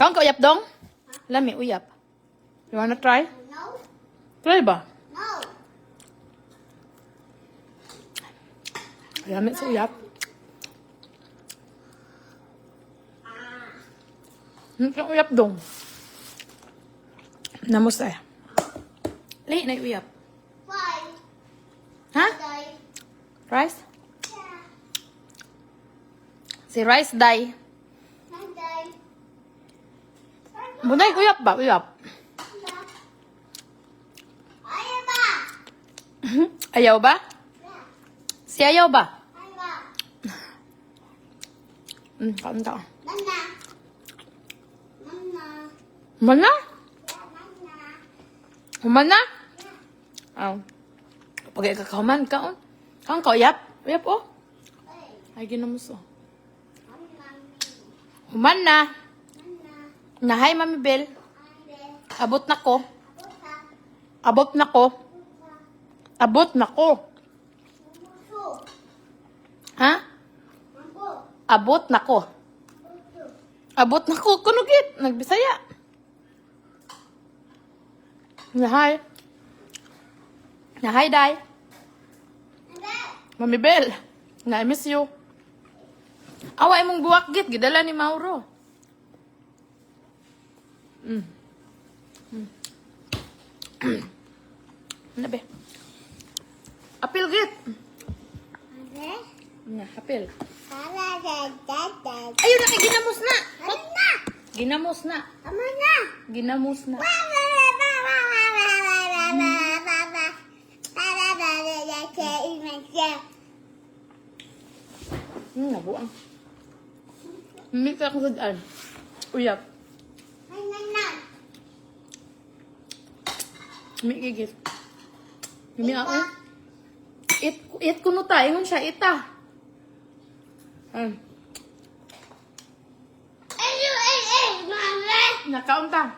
Kaon ka uyap dong? Lami uyap. You wanna try? No. Try ba? No. Lami sa uyap. Ka uyap dong. Namos eh. Lahi na uyap. Why? Ha? Die. Rice? Yeah. Si Rice die. I die. Bunay uyap ba? Uyap. Ayaw ba? Ayaw ba? Yeah. Si ayaw ba? Ayaw ba? Kaon ka. Nana. Nana. Humana? Yeah, nana. Humana? Aw. Pagay ka kahuman kaon. Kaon ka uyap? Uyap oh. Hey. Ay ginamos oh. Nana. Human na. Nana. Nahay Mami Bel. Ande. Abot na ko. Buta. Abot na ko. Buta. Abot na ko. Muso. Ha? Mambo. Abot na ko. Buto. Abot na ko. Kunugit. Nagbisaya. Nahay. Nahay, Day. Ande. Mami Bel. I miss you. Awa imong buwak git. Gidala ni Mauro. Ano be? Apil git. Ande. Nga, apil. Hala, dad, dad, dad. Ayun na, kay ginamos na. Ano na? Ginamos na. Ama na. Ginamos na. Nabuang. Hindi ka akong sadaan. Uyap. Hindi gigit. Hindi ako. It kuno ta. Ingon siya, ita. Nakaon ta.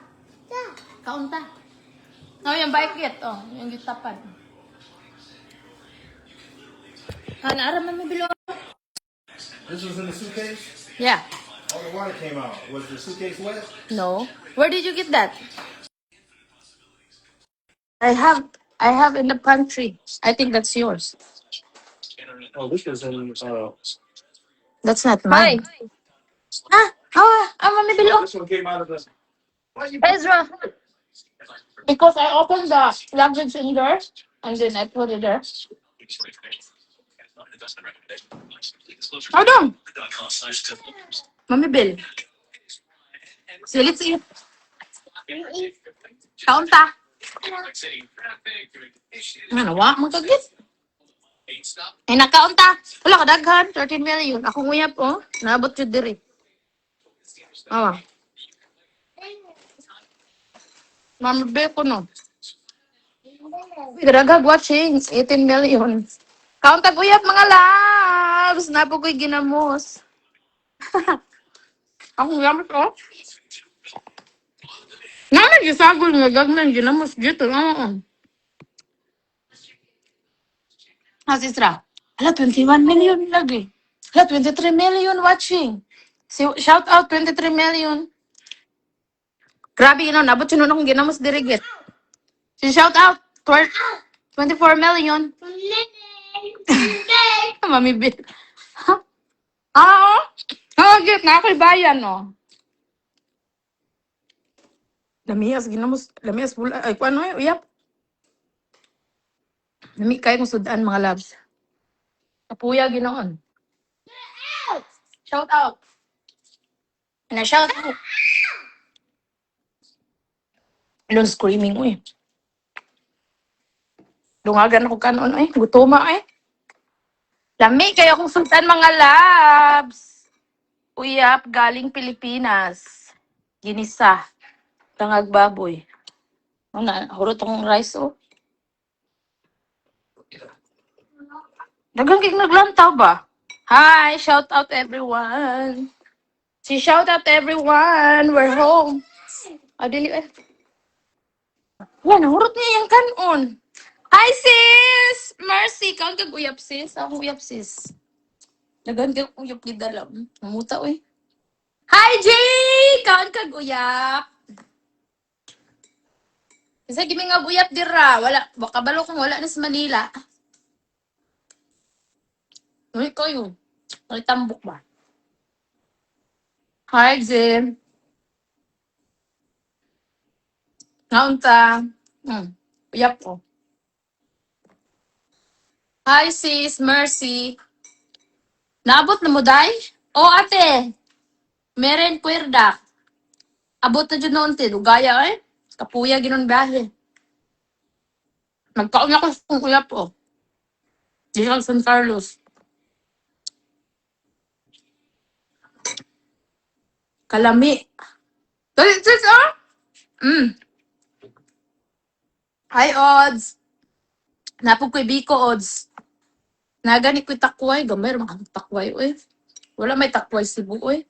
Kaon ta. Oh, yung bike kit. Oh, yung gitapad. Naara man may bilo. This was in the suitcase? Yeah. All the water came out. Was the suitcase wet? No. Where did you get that? I have in the pantry. I think that's yours. Oh, this was in, That's not mine. Mami bilo. this one came out of the... Ezra. Because I opened the luggage in there and then I put it there. Hold on. Mami Bill. So let's eat. Kaon ta. Ano, wa mo kagit. Ay, nakaon ta. Wala ka daghan. 13 million. Akong uyap, oh. Naabot yun diri. Awa. Mami Bill ko, no. Kadagag watching. 18 million. Kaon tag uyap, mga loves. Napo ko'y ginamos. Akong uyap, oh. Naman gisagol nga gagman ginamos dito. Sisra. Hala, 21 million lagi. Hala, 23 million watching. Shout out 23 million. Grabe, nabot yun akong ginamos dirigit. Shout out 24 million. Mami Bill. Oo. Git na ako'y bayan, no. Lamias, ginamos. Lamias, pula. Ay, kung ano eh, uyap. Lami kayo kung sudaan, mga loves. Kapuya, ginoon. Shout out. Shout out. Ilong screaming, uy. Lungagan ako kanon, eh. Gutoma, eh. Lami kayo kung sudaan, mga loves. Uyap, galing Pilipinas. Ginisa. Tangag baboy. Hurot akong rice, oh. Dagang kik naglantaw ba? Hi, shout out everyone. Shout out everyone. We're home. Dili eh. Yan, hurot niya yung kanon. Hi, sis! Mercy, kaon kag uyap, sis. Ako uyap, sis. Dagang kag uyap ni dalam. Mamuta, oy. Hi, Jay! Kaon ka guyap. Kasi gimi nga guyap dira. Wala, baka balo kung wala na sa Manila. Uy, kayo. Ay, tambok ba? Hi, Jim. Naunta. Uyap ko. Hi, sis. Mercy. Naabot na mo, day? Oh, ate. Meren kwerda. Abot na dyan noon, tin. Ugaya, eh. Kapuya, ginon biyahe. Nagkaon ako sa uyap, oh. Di lang San Carlos. Kalami. Dali, sis, ah? Hi, Odds. Napog ko'y Biko, Odds. Nagani ko'y takway. Gamay, mga takway, eh. Wala may takway Cebu, eh.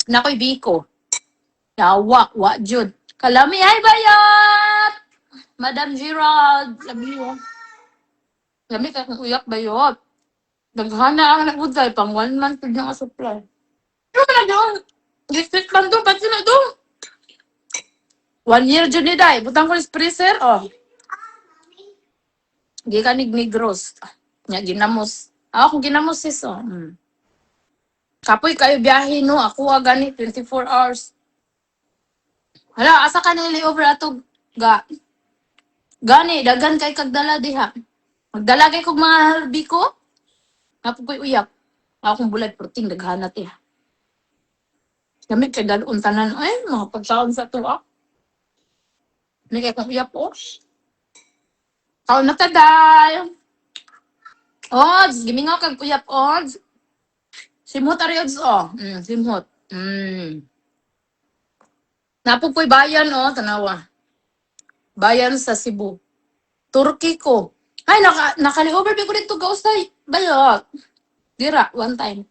Nako'y Biko. Yawa, wa, jud. Kalami, hi, bayot! Madam Gerald, labi mo. Lami ka kung uyak bayot. Daghana ang naguday, pang 1 month na nga supply. Ano ba na doon? District lang doon, ba't sila doon? 1 year dyan ni Day. Butang ko yung freezer, oh. Gikanig Negros. Nga, ginamos. Ako kung ginamos sis, oh. Kapoy kayo biyahe, no? Ako gani, 24 hours. Hala, asa ka nili over ato, ga. Gani, dagan kay kagdala diha. Magdala kay kog mga harbi ko. Ako ko'y uyak. Ako kong bulay protein, daghanat eh. Kami kay dalon tanan, ay, mga pagsaon sa tuwa. Hindi kay kong uyak po. Kaon na taday. Odds, gimingaw kag uyap, Odds. Simhot ari, Odds, oh. Simhot. Napog ko'y bayan, oh, tanawa. Bayan sa Cebu. Turkey ko. Ay, nakali-over ko dito gaustay. Bayot. Dira, one time.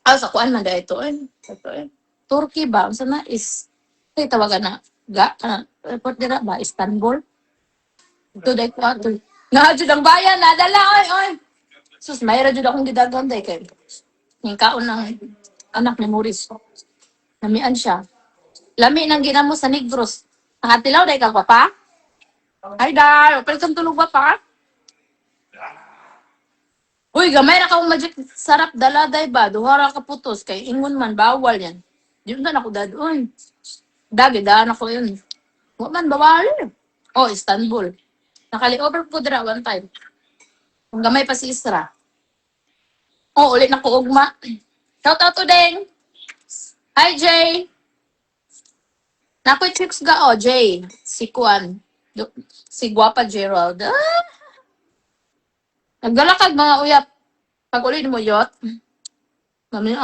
Sa kuan man da ito, eh. Ito, eh. Turkey ba? Ang sana is, ay, tawagan na, airport dira ba? Istanbul? Ito, day ko ato. Nga, ang bayan, nadala, oy. Sus, mayroon jud akong gidagan, day, kay. Yung kaon ng anak ni Maurice. Lamian siya. Lami nang ginamo sa Negros. Nakatilaw, day ka, papa? Ay, day, pero kang tulog ba pa? Uy, gamay na ka magic sarap dala day ba? Duhara ka putos kay ingon man bawal yan. Di na ako dadoon. Dagi daan ako yun. Wa man bawal. Oh, Istanbul. Nakali-over ko dira one time. Kung gamay pa si Isra. Oh, ulit na ko ugma. Shout out to Deng. Hi, Jay. Nakoy chicks ga, oh, Jay. Si Kwan. Si Guapa Gerald. Naggalakad mga uyap. Pag ulit mo yot. Mami,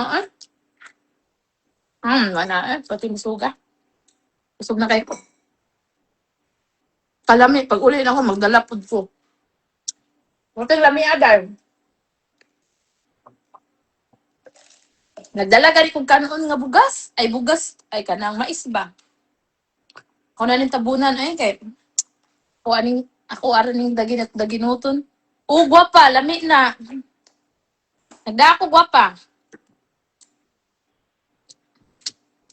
wala, pati misuga. Busog na kayo ko. Kalami, pag uli na ako, magdala po ko. Muting lami agad. Nagdala gari kong kanon nga bugas. Ay, bugas. Ay, kanang mais ba? Ako na rin tabunan. Ay, kay. Ako aring dagin at daginuton. Gwapa. Lami na. Nagda ako gwapa.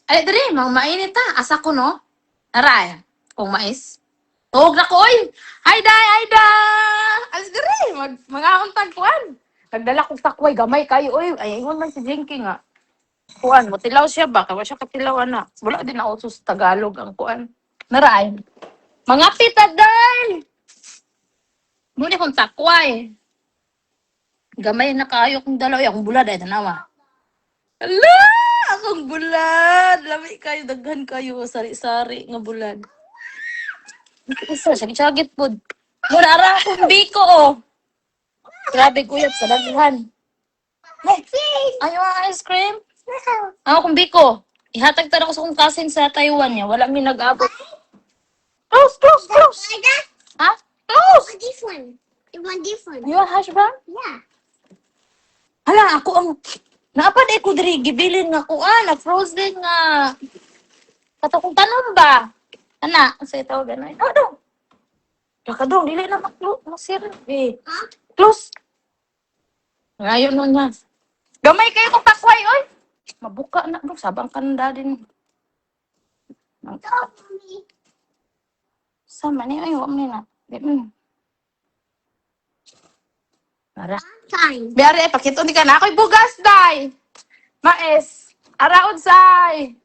Ay, dali. Mga mainit ha. Asa ko, no? Aray. Kung mais. Huwag na ko, oy! Hi, Day! Hi, Day! Alas dali! Mag-ahontag kuan. Nagdala kong takway, gamay kayo, oy. Ay, ingon man si Jinky nga. Kuan, matilaw siya ba? Kawa siya katilaw, na. Wala din ako sa Tagalog ang kuan. Naray. Mga pita, Day! Muna kong takway. Gamay na kayo kong dalaw. Akong bulad, ay tanawa. Ala! Akong bulad! Lami kayo, daghan kayo. Sari-sari nga bulad. Isa, sagit po. Muna ara akong biko, oh. Grabe, kuyat sa daghan. Ayaw ang ice cream? Ako kung biko. Ihatag tara ko sa kong cousin sa Taiwan niya. Wala mi nag-abot. Close! Ha? Close! Different. You want different? You want hash brown? Yeah. Hala, ako ang... Naapad ko diri, gibilin nga ko, na frozen nga. Kato kong tanong ba? Ana, sa ito, gano'n. Dong. Kakadong, dili na masir. Close. Ngayon nun niya. Gamay kayo kung takway, oy. Mabuka na, bro. Sabang kanda din. Sama ni, ay, wam ni na. Ara. Time. Biyari, pakito ni ka na. Ako'y bugas, day. Mais. Araod, say.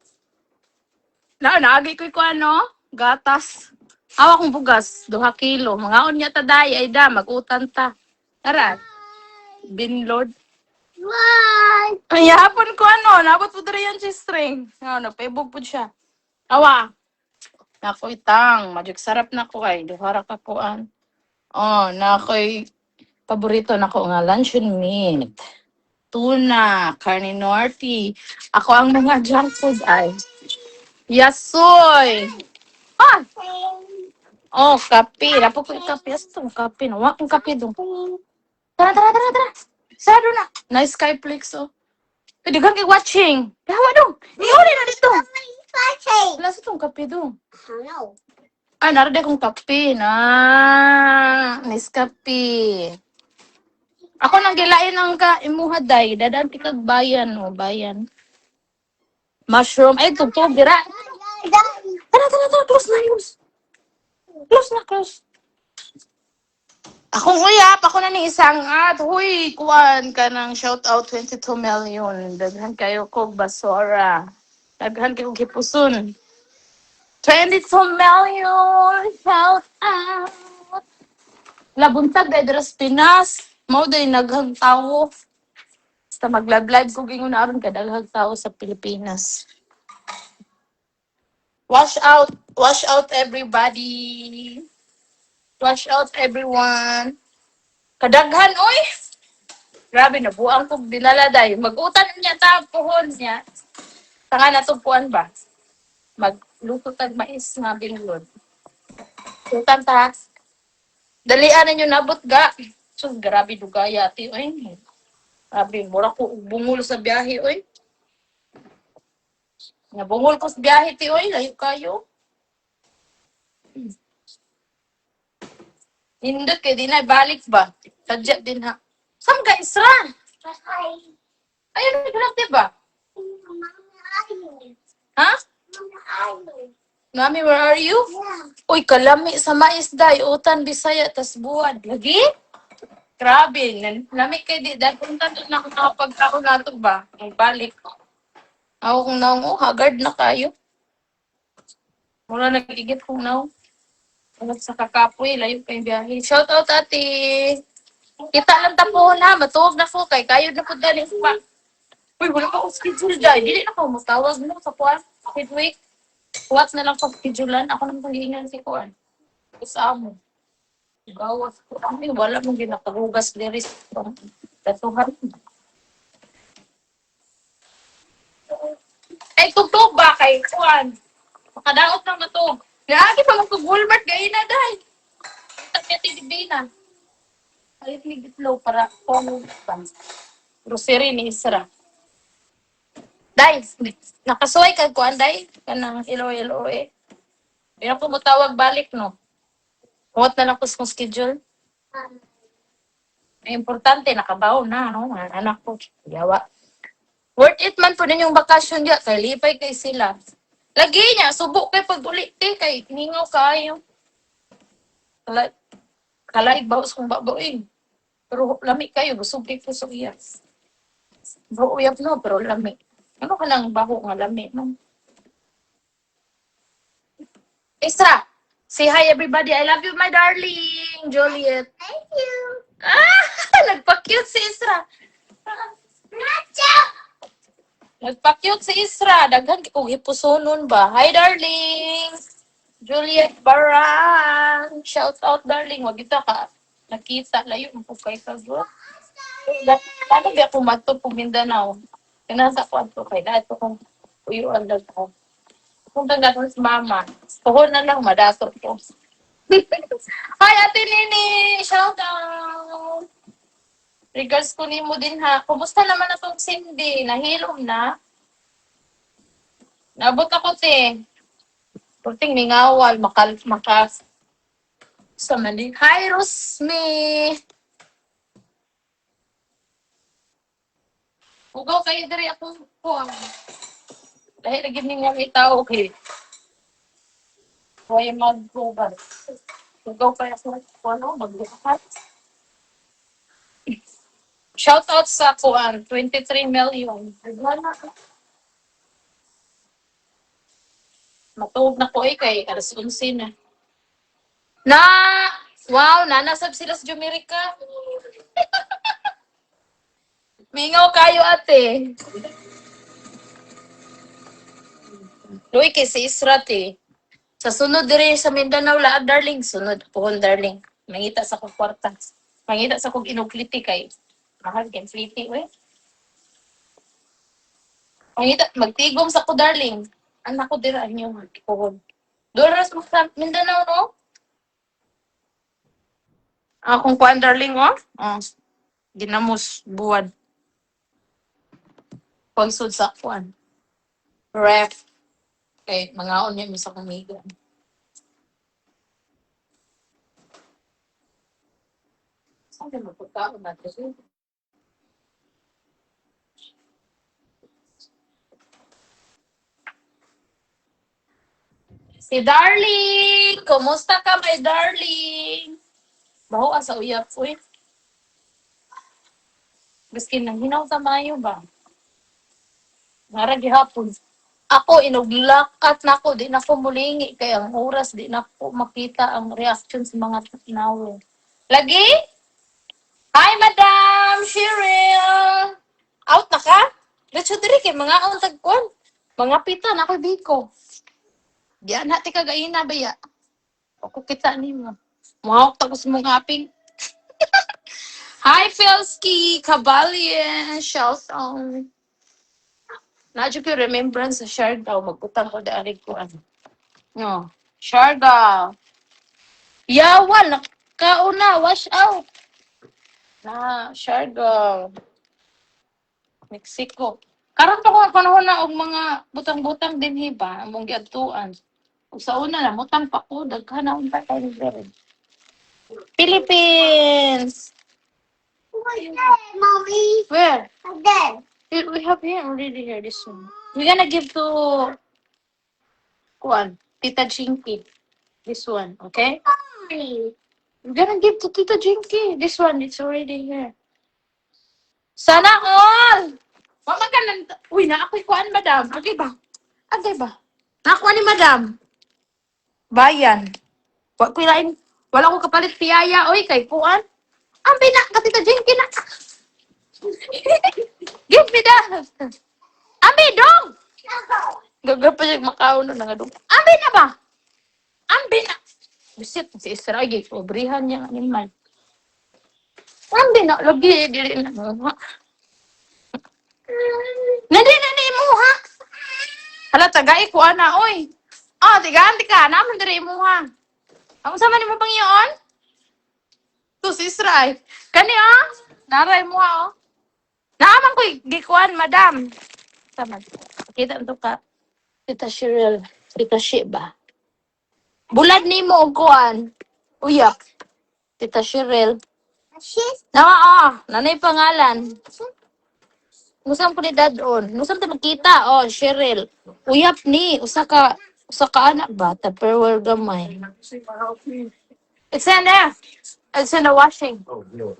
Naagi ko'y ko ano? Gatas. Awa kong bugas. 2 kilo. Mga niya ta, day. Ay da, mag-utan ta. Tara. Binlord. What? Ay, hapon ko ano. Nabot po dara yan si string. Ano, paibog po siya. Awa. Nako'y tang. Majuk sarap na ko ay. Duhara ka kuan. Oh, nako'y paborito na ko nga luncheon meat. Tuna, carne norte. Ako ang mga junk food ay yasoy. Ah! Oh, kape. Napo ko kape. Ito, kape. Nawa kong kape doon. Tara, tara, tara, tara. Sado na. Nice Skyflix, oh. Pwede kang watching. Kawa dong. Iuli na dito. Wala sa itong kape doon. No. Ay, narada kong kape na. Nice kape. Ako nang gilain ang imuhaday. Dadaan tikag bayan, oh, bayan. Mushroom. Ay, tugtog, dira. Tara, tara, tara. Close na, close. Close na, close. Akong uyap, ako na ni isang huy, kuwan ka ng shout out 22 million. Daghan kayo kog basura. Daghan kayo gipuson. 22 million shout out. Labuntag dahil dras Pinas. Mao dahil naghang tao. Basta mag-live ko gingon aron ka daghang tao sa Pilipinas. Wash out everybody. Wash out everyone. Kadaghan, oy! Grabe, nabuang kong dinala dahi. Mag-utan niya ta, puhon niya. Tanga natupuan ba? Magluto tag mais nga binglod. Utan ta. Dalian ninyo nabot ga. So, grabe dugaya, ti, oy. Grabe, mura ko bungol sa biyahe, oy. Nabungol ko sa biyahe, ti, oy. Layo kayo. Hindot kay di na balik ba? Tadya din ha. Saan ka Isra? Ayun, nagulak diba? Ha? Mami, where are you? Uy, kalami sa mais day. Utan, Bisaya, tas buwan. Lagi? Grabe. Lami kay di. Dahil punta doon na nakapagkaroon nato ba? Ang balik. Ako kung naong, hagard na kayo. Mula nag-igit kung naong. Sa kakapoy, layo kayong biyahe. Shout out, ate. Kita lang tapo na, matuog na po kay kayo na po dali pa. Uy, wala pa akong schedule dahil. Dili na ako, magtawag mo sa Kuan. Midweek. Kuwat na lang pag-schedulean. Ako nang panghihingan si Kuan. Isa mo. Gawas ko. Kami, wala mong ginakahugas diri sa datuhan. Ay, tugtog ba kay Kuan? Makadaot na matug. Lagi pa mag-Walmart gaya na dahil. Tapos TV na. Halit ni Gitlow para kung grocery ni Isra. Dahil, nakasuway ka kuan dahil. Kanang ilo-ilo eh. Pero po mo tawag balik, no? Huwag na lang po sa schedule. Ay, importante, nakabaw na, no? Mga anak ko. Yawa. Worth it man po ninyong bakasyon dyan. Kay lipay kay sila. Lagi niya, subok kay pag-ulit eh. Kay ningaw kayo. Kalaig bawas kong babain. Pero lami kayo, busog kayo po sa iya. Bro, uyap no, pero lami. Ano ka lang baho nga lami, no? Isra, say hi everybody. I love you, my darling. Juliet. Thank you. Nagpa-cute si Isra. Nagpa-cute si Isra. Daghan kong ipusonon ba? Hi, darling. Juliet Barang. Shout out, darling. Wag kita ka. Nakita. Layo mo po kayo sa group. Paano ba ako matod po Mindanao? Kinasa ko ato kay dato kong uyuan lang ko. Kung tanggaton si mama. Tuhon na lang, madatot ko. Hi, Ate Nini! Shout out! Regards ko ni mo din ha. Kumusta naman na itong Cindy? Nahilom na? Nabot ako, te. Purting mingawal, makas. Sa mali. Hi, Rosme! Ugaw kayo diri ako ko. Dahil lagi nga may tao okay. Huwag mag-ugaw. Ugaw kayo ako ano, mag-ugaw. Shout out sa kuan, 23 million. Wala na. Matuog na ko kay alas 11 na. Na! Wow, nanasab sila sa Jamaica. Mingaw kayo ate. Luy kay si Israt eh. Sa sunod dire sa Mindanao laag darling, sunod pohon darling. Mangita sa kong kwarta. Mangita sa kong inukliti kay mahal kay fliti we. Mangita magtigom sa ko darling. Anak ko dira inyo pohon. Doras mo sa Mindanao no? Akong kuan darling oh. Oh. Ginamos buwad. Pagsud sa kuan. Ref. Kay mangaon niya mi sa kumiga. Saan ka magpagkaon natin? Si Darling! Kumusta ka, my darling? Baho sa uyap, uy. Gaski nang hinaw sa mayo ba? Nara gihapon. Ako, inuglakat na ako. Di na ko mulingi. Kaya ang oras, di na ko makita ang reaction sa mga tinaw. Lagi? Hi, Madam Cheryl! Out na ka? Let's diri kay mga ang tagkon. Mga pita na ako biko. Diyan natin kagaina ba ya? Ako kita ni mo. Mahawak tapos mong aping. Hi, Felski! Kabalien! Shout out. Nadyo ko remembrance sa Sharga. Magputang ko daarig ko ano. No. Sharga. Yawan! Nakauna! Wash out! Na, Sharga. Mexico. Karon pa ko ang panahon na og mga butang-butang din hiba. Among giadtuan. Ug sa una na, mutang pa ko. Daghan na unta tayo rin. Philippines! Mommy. Where? There. We have here already here, this one. We're gonna give to Kuan, Tita Jinky. This one, okay? Mommy. We're gonna give to Tita Jinky. This one, it's already here. Sana all! Mama ka nang... Uy, na ako'y kuan, madam. Okay ba? Okay ba? Nakuha ni madam. Bayan. Wala ko kapalit piyaya. Uy, kay kuan. Ang binak ka, Tita Jinky na. Give me that. Ambi, dong! Gagapa siya makaon na nga dong. Ambi na ba? Ambi na. Bisit, si Israel, sobrihan niya nga naman. Ambi na, lagi, dili na. Nadi na ni mo, ha? Hala, tagay ko, ana, oy. Oh, tigaan ka, naman diri mo, ha? Ang sama ni mo pang iyon? To si Israel. Kani, oh? Naray mo, ha, oh? Naaman ko, gikuan, madam. Sama. Kita ito ka. Tita Cheryl. Tita Sheba. Bulad ni mo, kuan. Uyak. Tita Cheryl. She's Nanay pangalan. Musam ko ni dadon. Musam ta magkita. Oh, Cheryl. Uyap ni. Usa ka anak ba? Tupperware gamay. It's in there. It's in the washing. Oh, no.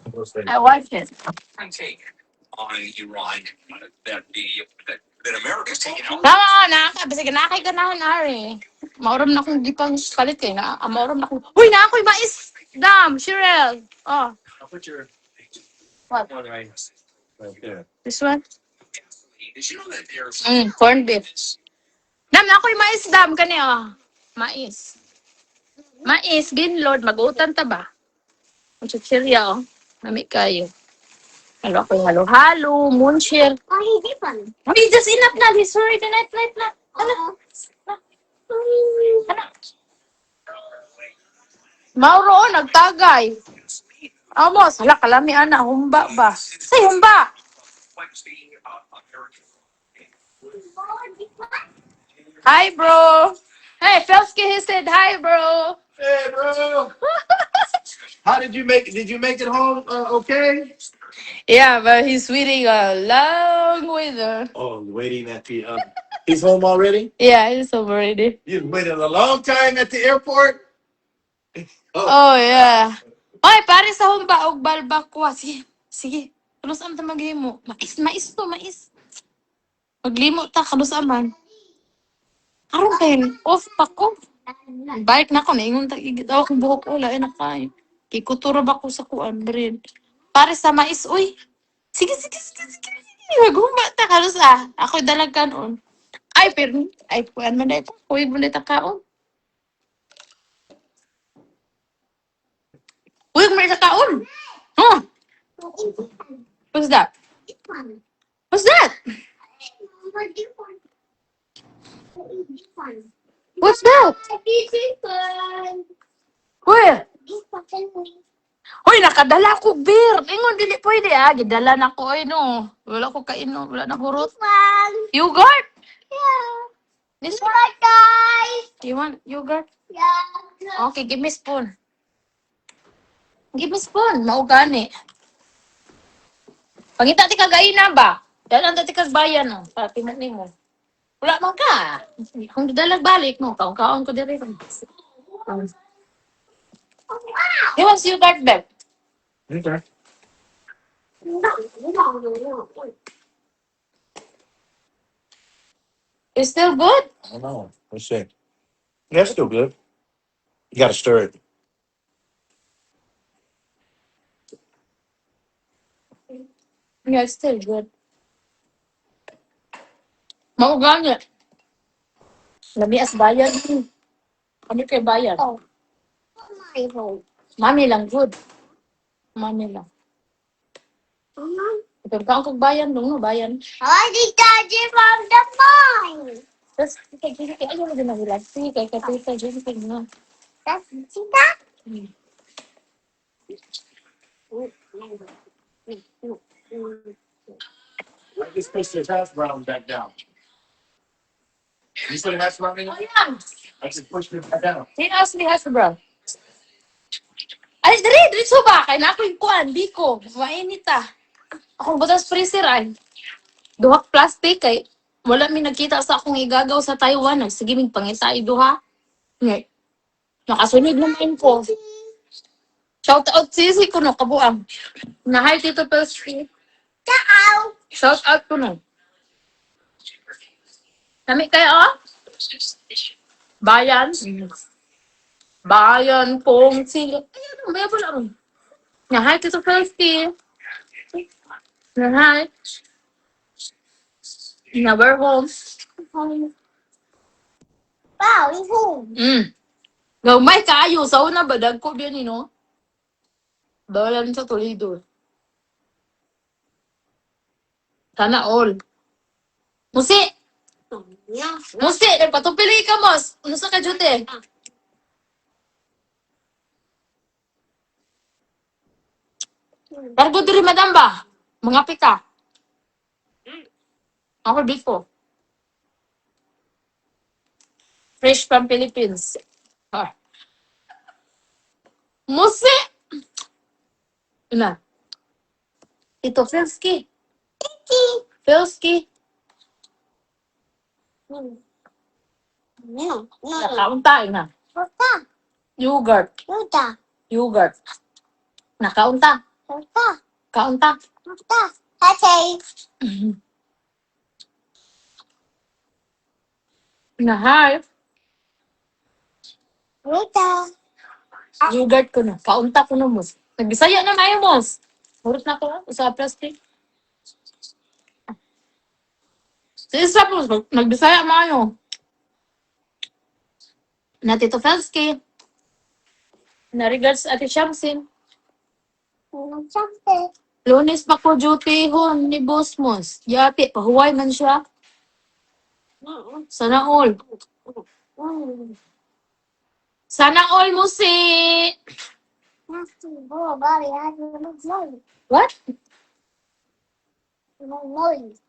I wash it. Take on Iran that America's taking out. Bisig nakay ganahan ari. Mauram na akong gipang kalit kay na. Mauram na akong. Uy, na ako'y mais. Dam, Cheryl. Oh, I'll put your what? one right there. This one? Did you know that there's Corned beef. Dam, na ako'y mais, dam. Kani, oh. Mais. Mais, ginlord. Mag-utan ta ba? Ang chichirya, oh. Nami kayo. Halo ako halo-halo, moonshell. Why different? Hey, just enough na. This already night na. Ano? Ano? Mauro, nagtagay. Amos, hala, kalami, ana. Humba ba? Say, humba. Hi, bro. Hey, Felsky, he said hi, bro. Hey, bro. How did you make it home? Okay? Yeah, but he's waiting a long way there. Oh, waiting at the. He's home already. Yeah, he's over already. You've waited a long time at the airport. Oh, yeah. Oy, pare sa home ba og balbakwa. Sige, sige. Ano saan ta maghimo? Mais to, mais. Maglimo ta, kano saan man. Aron kayo, off pa ko. Balik na ako, naingon ta, igitaw akong buhok ko, lain na kayo. Kikutura ba ko sa kuan, bread. Pare sa mais, uy. Sige, sige, sige, sige. Magumba ta, kano sa. Ako'y dalag kanon. Ay, pero, ay, kuan man na ito. Kuy mo na ito kaon. Uy, may sa kaon. Oh, what's that? This one. What's that? This one. This one. What's that? This one. Uy, This one. uy, nakadala ko beer. Ingon, dili pwede ah. Gidala na ko, ay no. Wala ko kaino, wala na hurot. This one. Yogurt? Yeah. This Bye, one? guys. You want yogurt? Yeah. Okay, give me spoon. Give me spoon. Maugani. Pangita ti kagayin na ba? Dalan ti kagbayan no. Para timok nimo. Wala man ka. Kung dalag balik mo, kaon-kaon ko diri. Give us yogurt, babe. Okay. No. It's still good? I don't know. Let's see. Yeah, it's still good. You got to stir it. Yeah, it's still good. Maugani. Lami as bayan. Kami kay bayan. Oh. My home. Mami lang good. Mami lang. Ito kaon kog bayan dong no bayan. I did that from the mine. Tapos kay ayaw mo din na relax. Sige kay tita drinking na. That's see that? I just pushed his hash brown back down. You put hash brown in Oh it? yan. I just pushed it back down. Sino as ni has bro? Ay, diri so ba kay na ako yung kuan biko. Mainit ah. Akong butas freezer ay. Duhak plastic kay wala mi nagkita sa akong igagaw sa Taiwan. Sige mig pangita duha. Ngay. Nakasunod naman ko. Shout out sisi ko no kabuang. Na hi Tito Pelstri. Ciao. Shout out ko no. Kami kayo, bayan. Bayan pong sila. Ayun, may wala ron. Na hi Tito Pelstri. Na hi. Na we're home. Wow, he's home. Gamay kayo. Sa una ba, dagko biyan ni no? Bawalan sa Toledo. Sana all. Musi! Yeah. Musi! Nagpatupili ka, Mos! Ano sa kajute? Cargo diri, madam ba? Mga pika. Ako biko. Fresh from Philippines. Ah. Musi! Ina. Ito, Felski. Felski. No. Nakaunta, ina. Ruta. Yogurt. Ruta. Yogurt. Nakaunta. Ruta. Kaunta. Ruta. Okay. Na hi. Ruta. Yogurt ko na. Kaunta ko na, Mos. Nagbisaya na mayo, Mos. Hurot na ko, sa plastic. Sa isa po, nagbisaya mayo. Na Tito Felski. Na regards Ate Shamsin. Something. Lunes pa ko duty hon ni Boss Mos. Yati, pahuway man siya. Sana all. Sana all mo si... Oh, Bobby, I have no noise. What? No noise.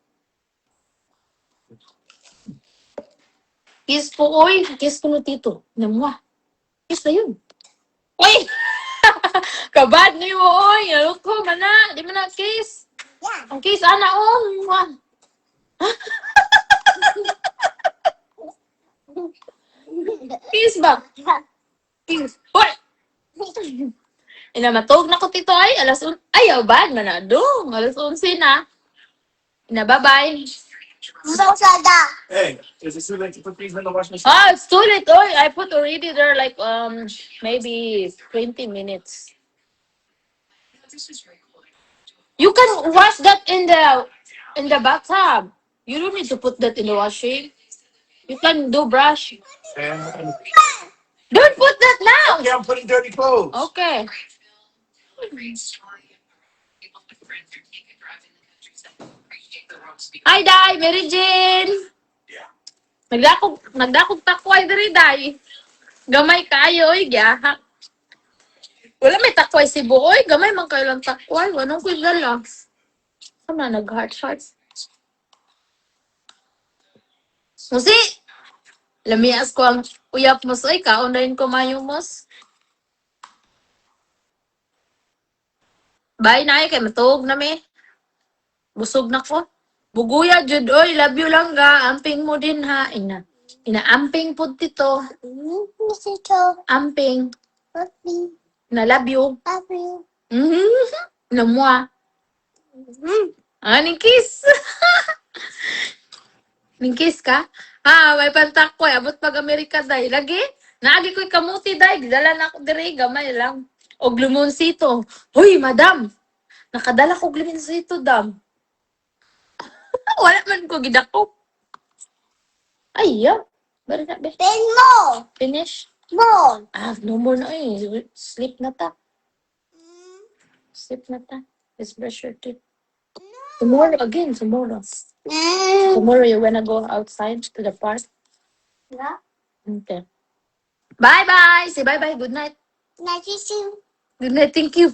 Kiss po, oy. Kiss ko no Tito. Namwa. Kiss na yun. Oy! Kabad ni mo, oy. Ano ko, mana. Di mo na kiss. Yeah. Ang kiss, ana, oh. Kiss ba? Kiss. Hoy! Inamatog na ko tito ay. Ayaw ba? Manadong. Alas 11 na. Bye-bye. No, Sada. Hey, is it too late to put these in the washing machine? Oh, it's too late. Oh, I put already there like maybe 20 minutes. You can wash that in the bathtub. You don't need to put that in the washing. You can do brush. And Don't put that now. yeah, I'm putting dirty clothes. Okay. Hi, Day. Mary Jane. Yeah. Nagdakog takway diri, Day. Gamay kayo, oy, gyaha. Wala may takway si Buoy. Gamay man kayo lang takway. Wanong ko dala. Sama, nag-heart shots. Musi! Lamias ko ang uyap mo sa kaunayin ko mayumos. Bye na kay matug na me. Busog na ko. Buguya jud oy, love you lang ga. Amping mo din ha. Inaamping pud tito. Mr. Amping. Puppy. Na love you. Puppy. Namwa. Ning kiss. Ning kiss ka? May pantak ko. Abot pag Amerika day. Lagi? Naagi ko'y kamuti day. Dala na ako diri. Gamay lang. Og limonsito. Hoy, madam. Nakadala ko og limonsito, dam. Wala man ko gidakop. Ay, yeah. Bari na, be. Then more. Finish? More. No more na eh. Sleep na ta. Sleep na ta. Let's brush your teeth. Tomorrow again, tomorrow. Tomorrow you wanna go outside to the park? Yeah. Okay. Bye-bye. Say bye-bye. Good night. Nice to see you. Good night. Thank you.